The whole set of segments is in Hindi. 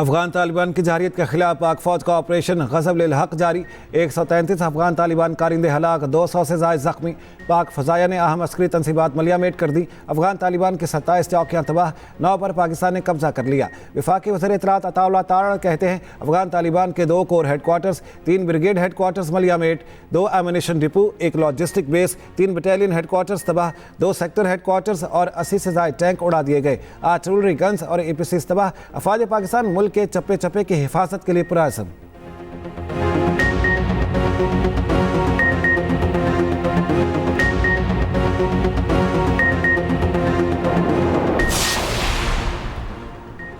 अफगान तालिबान की जारियत के खिलाफ पाक फौज का ऑपरेशन गज़ब-उल हक जारी। 133 अफगान तालिबान कारिंदे हलाक, 200 से ज़ायद ज़ख्मी। पाक फ़ज़ाया ने अहम अस्करी तनसीबात मलियामेट कर दी। अफगान तालिबान की 27 चौकियाँ तबाह, 9 पर पाकिस्तान ने कब्जा कर लिया। वफाकी वज़ीर इत्तलात अताउल्लाह तारड़ कहते हैं अफगान तालिबान के 2 कोर हेडक्वार्टर्स, 3 ब्रिगेड हेडक्वार्टर्स मलियामेट, 2 ammunition depot, 1 logistic base, 3 battalion headquarters तबाह, 2 सेक्टर हेडक्वार्टर्स और 80 से ज़ायद टैंक उड़ा दिए गए। आर्टिलरी गन्स और APCs तबाह। अफवाज पाकिस्तान मुल्क के चप्पे चप्पे की हिफाजत के लिए पुरअज़्म।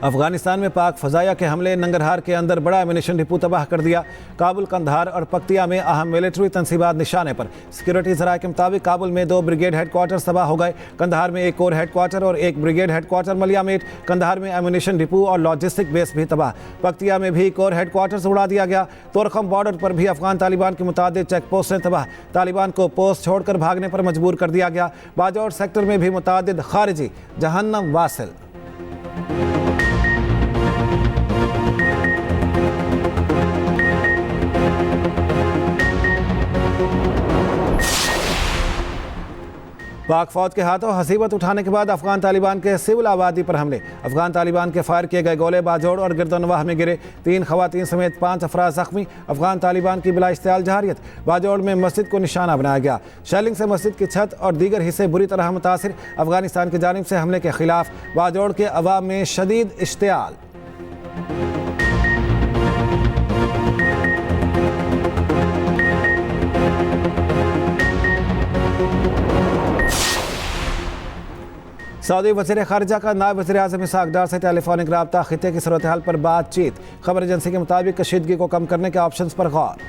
अफगानिस्तान में पाक फ़ज़ाया के हमले, नंगरहार के अंदर बड़ा एमुनेशन डिपो तबाह कर दिया। काबुल, कंधार और पक्तिया में अहम मिलिट्री तनसीबात निशाने पर। सिक्योरिटी ज़राए के मुताबिक काबुल में 2 ब्रिगेड हेडक्वार्टर्स तबाह हो गए। कंधार में 1 कोर हेडक्वार्टर और 1 ब्रिगेड हेडक्वार्टर मलियामेट। कंधार में एमुनेशन डिपो और लॉजिस्टिक बेस भी तबाह। पक्तिया में भी कोर हेडक्वार्टर्स उड़ा दिया गया। तोरखम बॉर्डर पर भी अफगान तालिबान की मुतादिद चेक पोस्टें तबाह। तालिबान को पोस्ट छोड़कर भागने पर मजबूर कर दिया गया। बाजौर सेक्टर में भी मुतादिद खारिजी जहन्नम वासिल। पाक फौज के हाथों हसीबत उठाने के बाद अफगान तालिबान के सिविल आबादी पर हमले। अफगान तालिबान के फायर किए गए गोले बाजोड़ और गिरदनवाह में गिरे। 3 खवातीन समेत 5 अफराद जख्मी। अफगान तालिबान की बिला इश्तियाल जारियत। बाजोड़ में मस्जिद को निशाना बनाया गया। शेलिंग से मस्जिद की छत और दीगर हिस्से बुरी तरह मुतासिर। अफगानिस्तान की जानिब से हमले के खिलाफ बाजोड़ के अवाम में शदीद इश्तियाल। सऊदी वज़ीर ख़ारिजा का नायब वज़ीर आज़म इसहाक़ डार से टेलीफोनिक रब्ता, खित्ते की सूरत हाल पर बातचीत। खबर एजेंसी के मुताबिक कशीदगी को कम करने के ऑप्शन पर गौर।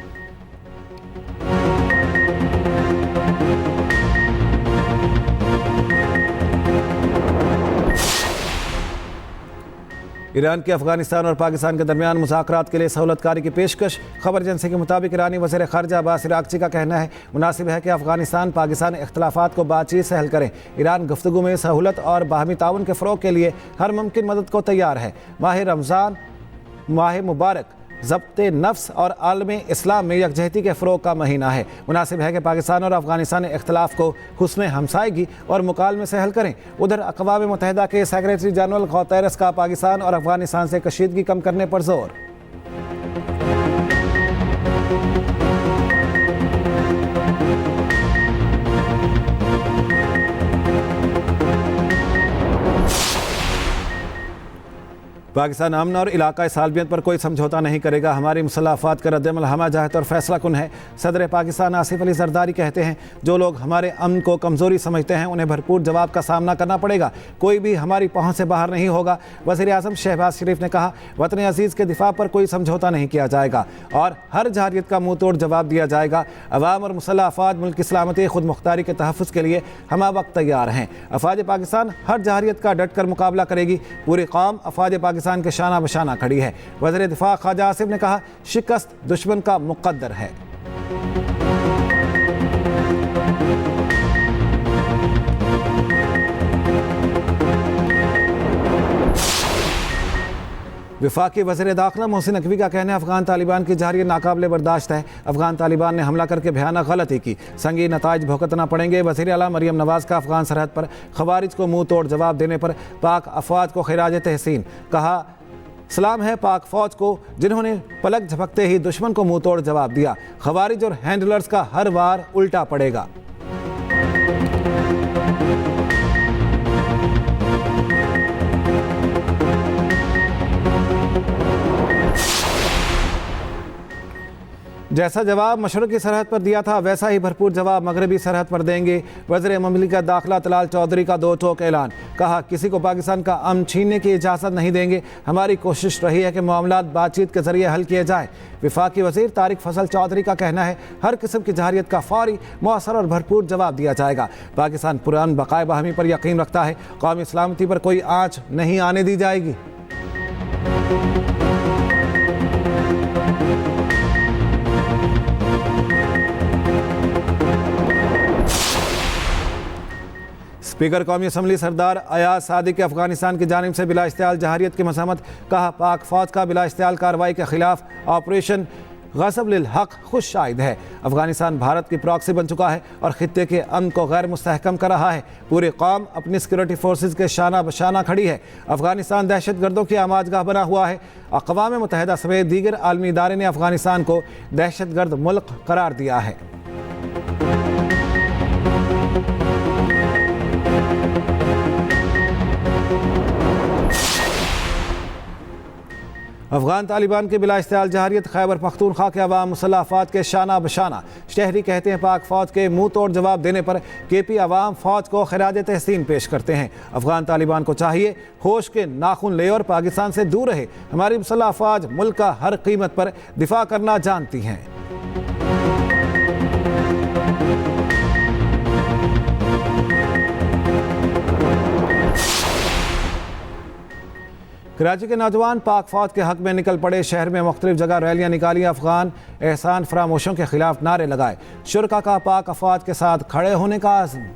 ईरान की अफगानिस्तान और पाकिस्तान के दरमियान मुज़ाकरात के लिए सहूलतकारी की पेशकश। खबर एजेंसी के मुताबिक ईरानी वज़ीर ख़ारिजा अब्बास इराक़ची का कहना है मुनासिब है कि अफगानिस्तान पाकिस्तान इख्तलाफात को बातचीत से हल करें। ईरान गुफ्तगू में सहूलत और बाहमी ताउन के फ़रोग़ के लिए हर मुमकिन मदद को तैयार है। माह रमज़ान, माह मुबारक ज़ब्त नफ्स और आलम इस्लाम में यकजहती के फ़रोग़ का महीना है। मुनासिब है कि पाकिस्तान और अफगानिस्तान इख्तलाफ को हुस्न हमसायगी और मुकालमे से हल करें। उधर अक़वाम मुत्तहिदा के सेक्रेटरी जनरल गुतेरस का पाकिस्तान और अफगानिस्तान से कशीदगी कम करने पर जोर। पाकिस्तान अमन और इलाक़ाई सालमियत पर कोई समझौता नहीं करेगा। हमारी मुसल्लह अफ़वाद का रद्दअमल हमाजहत और फैसला कुन है। सदर पाकिस्तान आसिफ अली ज़रदारी कहते हैं जो लोग हमारे अमन को कमज़ोरी समझते हैं उन्हें भरपूर जवाब का सामना करना पड़ेगा। कोई भी हमारी पहुँच से बाहर नहीं होगा। वज़ीर आज़म शहबाज शरीफ ने कहा वतन अज़ीज़ के दिफा पर कोई समझौता नहीं किया जाएगा और हर जारियत का मुँह तोड़ जवाब दिया जाएगा। अवाम और मुसल्लह अफ़वाद मुल्क की सलामती खुद मुख्तारी के तहफ़्फ़ुज़ के लिए हम वक्त तैयार हैं। अफ़वाज पाकिस्तान हर जारियत का डट कर मुकाबला करेगी। पूरी कौम अफ़वाज पाकिस्तान के शाना बशाना खड़ी है। वज़ीर दिफा ख्वाजा आसिफ ने कहा शिकस्त दुश्मन का मुक़द्दर है। वफाकी वज़ीर दाखिला मोहसिन नकवी का कहना है अफगान तालिबान की जारियत नाकाबिले बर्दाश्त है। अफगान तालिबान ने हमला करके भयानक गलती की, संगीन नताइज भुगतना पड़ेंगे। वज़ीर आला मरियम नवाज़ का अफगान सरहद पर खवारिज को मुंह तोड़ जवाब देने पर पाक अफवाज को खिराज तहसीन। कहा सलाम है पाक फौज को जिन्होंने पलक झपकते ही दुश्मन को मुंह तोड़ जवाब दिया। खवारिज और हैंडलर्स का हर वार उल्टा पड़ेगा। जैसा जवाब मशरक़ी सरहद पर दिया था वैसा ही भरपूर जवाब मगरबी सरहद पर देंगे। वज़ीर ममलिकत दाखिला तलाल चौधरी का 2 टोक ऐलान। कहा किसी को पाकिस्तान का अमन छीनने की इजाज़त नहीं देंगे। हमारी कोशिश रही है कि मामलात बातचीत के ज़रिए हल किए जाए। वफाकी वज़ीर तारिक फजल चौधरी का कहना है हर किस्म की जारियत का फौरी, मौसर और भरपूर जवाब दिया जाएगा। पाकिस्तान पुरान बकाए बाहमी पर यकीन रखता है। कौमी सलामती पर कोई आँच नहीं आने दी जाएगी। स्पीकर कौमी असम्बली सरदार अयाज सादिक के अफगानिस्तान की जानिब से बिला इश्तियाल जहारियत की मज़म्मत। कहा, पाक फ़ौज का बिला इश्तियाल कार्रवाई के खिलाफ ऑपरेशन गज़ब लिल हक़ खुश शाहिद है। अफगानिस्तान भारत की प्रॉक्सी बन चुका है और खित्ते के अमन को गैर मुस्तहकम कर रहा है। पूरी कौम अपनी सिक्योरिटी फोर्सेज के शाना बशाना खड़ी है। अफगानिस्तान दहशत गर्दों की आमाजगाह बना हुआ है। अक़वाम मुत्तहिदा समेत दीगर आलमी इदारे ने अफगानिस्तान को दहशत गर्द मुल्क करार दिया है। अफगान तालिबान के बिला इश्तियाल जहारियत। खैबर पख्तूनख्वा के अवाम मुसल्लह के शाना बशाना। शहरी कहते हैं, पाक फ़ौज के मुंह तोड़ जवाब देने पर केपी अवाम फ़ौज को खिराज तहसीन पेश करते हैं। अफगान तालिबान को चाहिए होश के नाखून ले और पाकिस्तान से दूर रहे। हमारी मुसल्लह फ़ौज मुल्क का हर कीमत पर दिफा करना जानती हैं। कराची के नौजवान पाक फ़ौज के हक में निकल पड़े। शहर में मुख्तलिफ जगह रैलियां निकाली। अफगान एहसान फरामोशों के खिलाफ नारे लगाए। शुरका का पाक अफवाज के साथ खड़े होने का आज़म।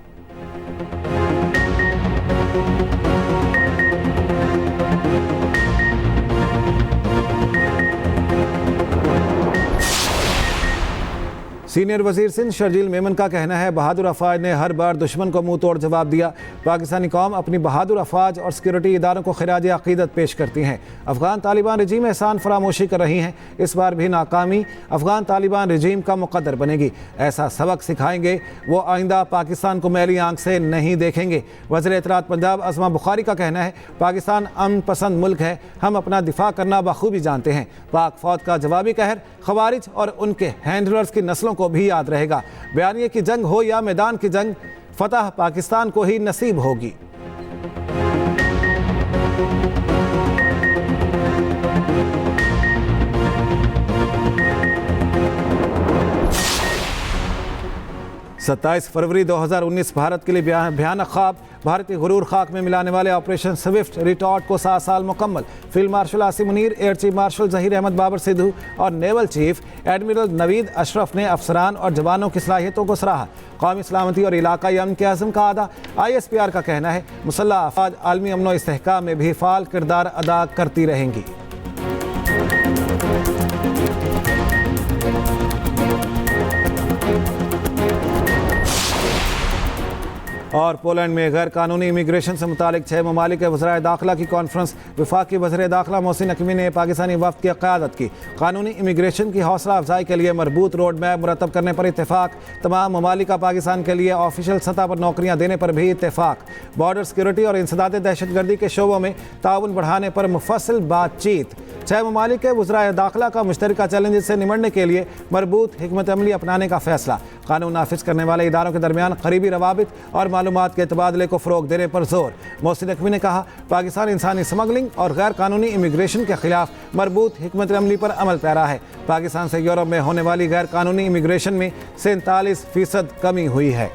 सीनियर वजीर सिंध शर्जील मेमन का कहना है, बहादुर अफवाज ने हर बार दुश्मन को मुंह तोड़ जवाब दिया। पाकिस्तानी कौम अपनी बहादुर अफवाज और सिक्योरिटी इदारों को खिराज अकीदत पेश करती हैं। अफगान तालिबान रजीम एहसान फरामोशी कर रही हैं। इस बार भी नाकामी अफगान तालिबान रजीम का मुकद्दर बनेगी। ऐसा सबक सिखाएंगे वो आइंदा पाकिस्तान को मैली आंख से नहीं देखेंगे। वज़ीर इत्तलात पंजाब अज़मा बुखारी का कहना है, पाकिस्तान अमन पसंद मुल्क है, हम अपना दिफा करना बखूबी जानते हैं। पाक फ़ौज का जवाबी कहर खवारिज और उनके हैंडलर्स की नस्लों को भी याद रहेगा। बयानिए की जंग हो या मैदान की जंग, फतह पाकिस्तान को ही नसीब होगी। सत्ताईस फरवरी 2019 भारत के लिए भयानक ख्वाब। भारतीय गुरूर खाक में मिलाने वाले ऑपरेशन स्विफ्ट रिटॉर्ट को 7 साल मुकम्मल। Field marshal Asim Munir, air chief marshal Zaheer Ahmed Babar Sidhu और naval chief admiral Naveed Ashraf ने अफसरान और जवानों की सलाहियतों को सराहा। कौमी सलामती और इलाकाई अमन के आज़म का अदा। ISPR का कहना है, मुसल्लह अफवाज आलमी अमन व इस्तेहकाम में भी फ़ाल किरदार अदा करती रहेंगी। और पोलैंड में गैर कानूनी इमिग्रेशन से मुतालिक 6 ममालिक के वज़राए दाखिला की कॉन्फ्रेंस। वफाकी वज़ीर दाखिला मोहसिन नकवी ने पाकिस्तानी वफ़द की क़यादत की। कानूनी इमिग्रेशन की हौसला अफजाई के लिए मरबूत रोड मैप मुरतब करने पर इत्तेफाक। तमाम ममालिक का पाकिस्तान के लिए ऑफिशियल सतह पर नौकरियाँ देने पर भी इत्तेफाक। बॉर्डर सिक्योरिटी और इंसदाद दहशतगर्दी के शोबों में ताउन बढ़ाने पर मुफस्सिल बातचीत। 6 ममालिक के वज़राए दाखिला का मुश्तरका चैलेंज से निमटने के लिए मरबूत हिकमत अमली अपनाने का फैसला। कानून नाफिज करने वाले इदारों के दरमियान करीबी रवाबित और मालूमात के तबादले को फ़रोग देने पर जोर। मोहसिन नकवी ने कहा, पाकिस्तान इंसानी स्मगलिंग और गैर कानूनी इमिग्रेशन के खिलाफ मरबूत हिकमत अमली पर अमल पैरा है। पाकिस्तान से यूरोप में होने वाली गैर कानूनी इमिग्रेशन में 47% कमी हुई है।